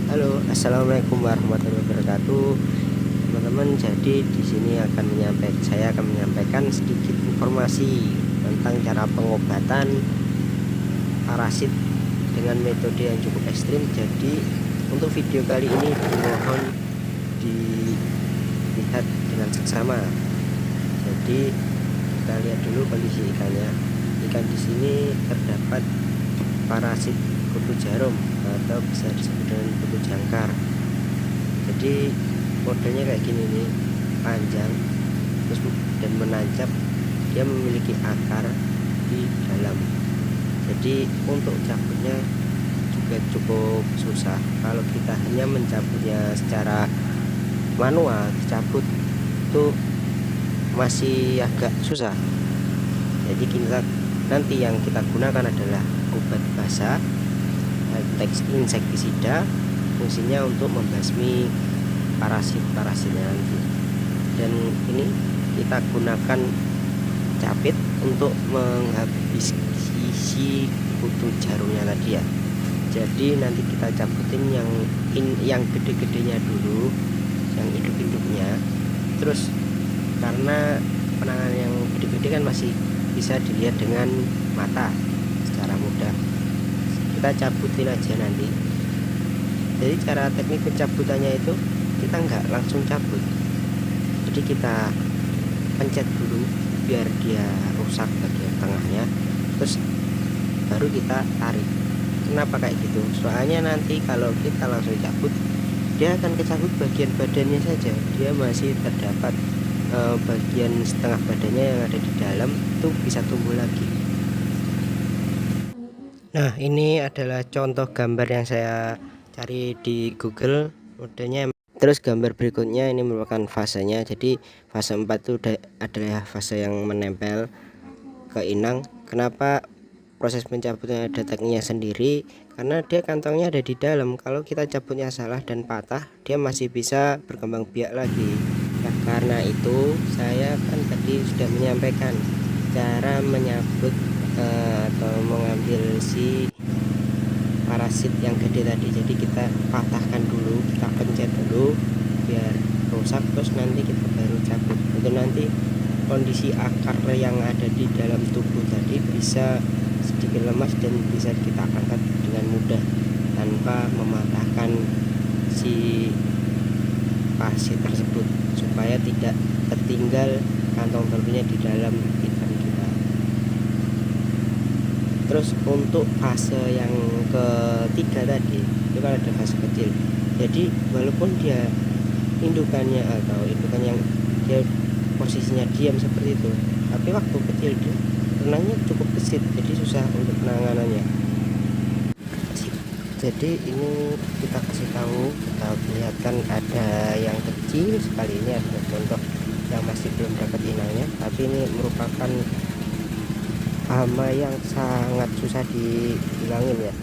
Halo, assalamualaikum warahmatullahi wabarakatuh, teman-teman. Jadi di sini saya akan menyampaikan sedikit informasi tentang cara pengobatan parasit dengan metode yang cukup ekstrim. Jadi untuk video kali ini dimohon dilihat dengan seksama. Jadi kita lihat dulu kondisi ikannya. Ikan di sini terdapat parasit kutu jarum atau bisa disebut dengan kutu jangkar. Jadi modelnya kayak gini nih, panjang terus dan menancap. Dia memiliki akar di dalam. Jadi untuk cabutnya juga cukup susah. Kalau kita hanya mencabutnya secara manual, cabut itu masih agak susah. Jadi nanti yang kita gunakan adalah obat basah, insektisida, fungsinya untuk membasmi parasit-parasitnya nanti. Dan ini kita gunakan capit untuk menghabisi si kutu jarumnya tadi ya. Jadi nanti kita cabutin yang gede-gedenya dulu, yang hidup-hidupnya. Terus karena penanganan yang gede-gede kan masih bisa dilihat dengan mata secara mudah, kita cabutin aja nanti. Jadi cara teknik pencabutannya itu kita nggak langsung cabut, jadi kita pencet dulu biar dia rusak bagian tengahnya, terus baru kita tarik. Kenapa kayak gitu? Soalnya nanti kalau kita langsung cabut, dia akan kecabut bagian badannya saja, dia masih terdapat bagian setengah badannya yang ada di dalam itu bisa tumbuh lagi. Nah, ini adalah contoh gambar yang saya cari di Google modelnya. Terus gambar berikutnya ini merupakan fasenya. Jadi fase 4 itu adalah fase yang menempel ke inang. Kenapa proses pencabutannya ada tekniknya sendiri? Karena dia kantongnya ada di dalam. Kalau kita cabutnya salah dan patah, dia masih bisa berkembang biak lagi. Nah, karena itu saya kan tadi sudah menyampaikan cara menyabut atau mengambil si parasit yang gede tadi. Jadi kita patahkan dulu, kita pencet dulu biar rusak, terus nanti kita baru cabut. Itu nanti kondisi akar yang ada di dalam tubuh tadi bisa sedikit lemas dan bisa kita angkat dengan mudah tanpa mematahkan si parasit tersebut, supaya tidak tertinggal kantong telurnya di dalam ikan kita. Terus untuk fase yang ketiga tadi itu kan ada fase kecil. Jadi walaupun dia indukannya yang dia posisinya diam seperti itu, tapi waktu kecil dia renangnya cukup gesit, jadi susah untuk penanganannya. Jadi ini kita kasih tahu, kita lihatkan ada yang kecil sekali. Ini adalah contoh yang masih belum dapat inangnya, tapi ini merupakan hama yang sangat susah dihilangin ya.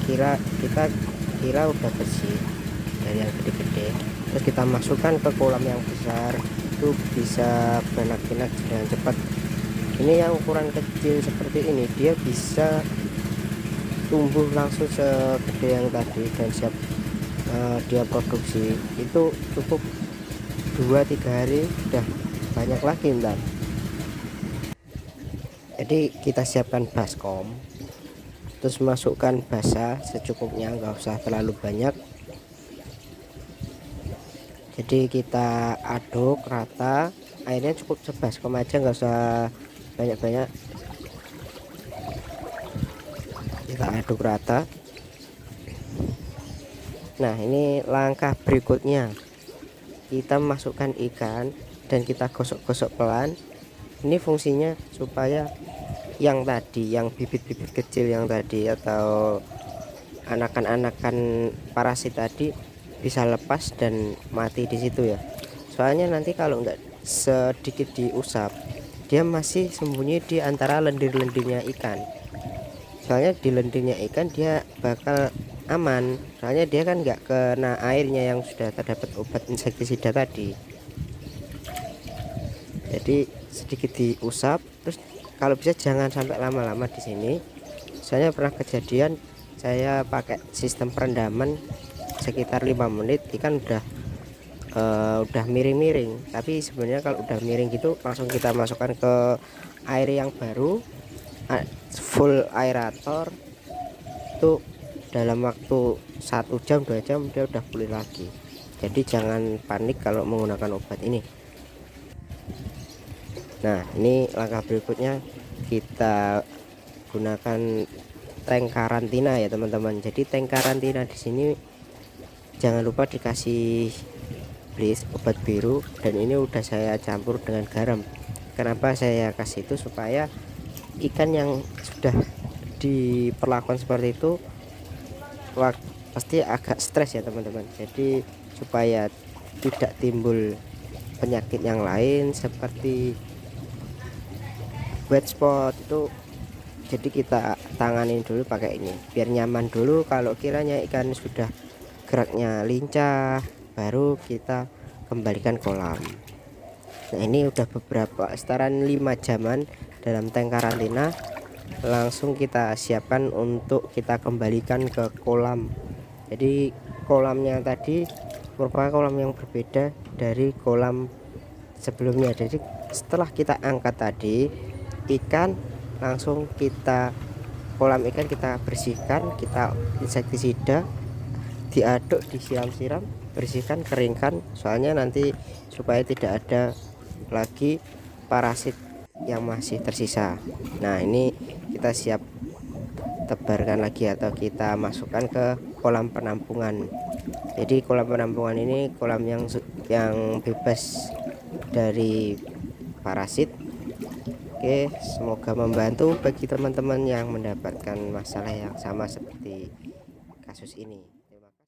Kita kira udah bersih dari yang gede-gede, terus kita masukkan ke kolam yang besar, itu bisa beranak-pinak dengan cepat. Ini yang ukuran kecil seperti ini, dia bisa tumbuh langsung segede yang tadi dan siap dia produksi. Itu cukup 2-3 hari udah banyak lagi ntar. Jadi kita siapkan baskom, terus masukkan basah secukupnya, nggak usah terlalu banyak. Jadi kita aduk rata, airnya cukup sebaskom aja, nggak usah banyak-banyak. Kita aduk rata. Nah, ini langkah berikutnya, kita masukkan ikan dan kita gosok-gosok pelan. Ini fungsinya supaya yang tadi, yang bibit-bibit kecil yang tadi atau anakan-anakan parasit tadi bisa lepas dan mati di situ ya. Soalnya nanti kalau enggak sedikit diusap, dia masih sembunyi di antara lendir-lendirnya ikan. Soalnya di lendirnya ikan dia bakal aman, soalnya dia kan nggak kena airnya yang sudah terdapat obat insektisida tadi. Jadi sedikit diusap, terus kalau bisa jangan sampai lama-lama di sini. Soalnya pernah kejadian saya pakai sistem perendaman, sekitar 5 menit ikan udah miring-miring. Tapi sebenarnya kalau udah miring gitu langsung kita masukkan ke air yang baru, full aerator, itu dalam waktu 1 jam 2 jam dia udah pulih lagi. Jadi jangan panik kalau menggunakan obat ini. Nah, ini langkah berikutnya kita gunakan tank karantina ya teman-teman. Jadi tank karantina di sini jangan lupa dikasih obat biru, dan ini udah saya campur dengan garam. Kenapa saya kasih itu? Supaya ikan yang sudah diperlakukan seperti itu pasti agak stres ya teman-teman. Jadi supaya tidak timbul penyakit yang lain seperti white spot itu, jadi kita tanganin dulu pakai ini biar nyaman dulu. Kalau kiranya ikan sudah geraknya lincah, baru kita kembalikan kolam. Nah, ini udah beberapa sekitaran 5 jaman dalam tank karantina, langsung kita siapkan untuk kita kembalikan ke kolam. Jadi kolamnya tadi merupakan kolam yang berbeda dari kolam sebelumnya. Jadi setelah kita angkat tadi ikan, langsung kolam ikan kita bersihkan, kita insektisida, diaduk, disiram-siram, bersihkan, keringkan, soalnya nanti supaya tidak ada lagi parasit yang masih tersisa. Nah, ini kita siap tebarkan lagi atau kita masukkan ke kolam penampungan. Jadi kolam penampungan ini kolam yang bebas dari parasit. Oke, semoga membantu bagi teman-teman yang mendapatkan masalah yang sama seperti kasus ini.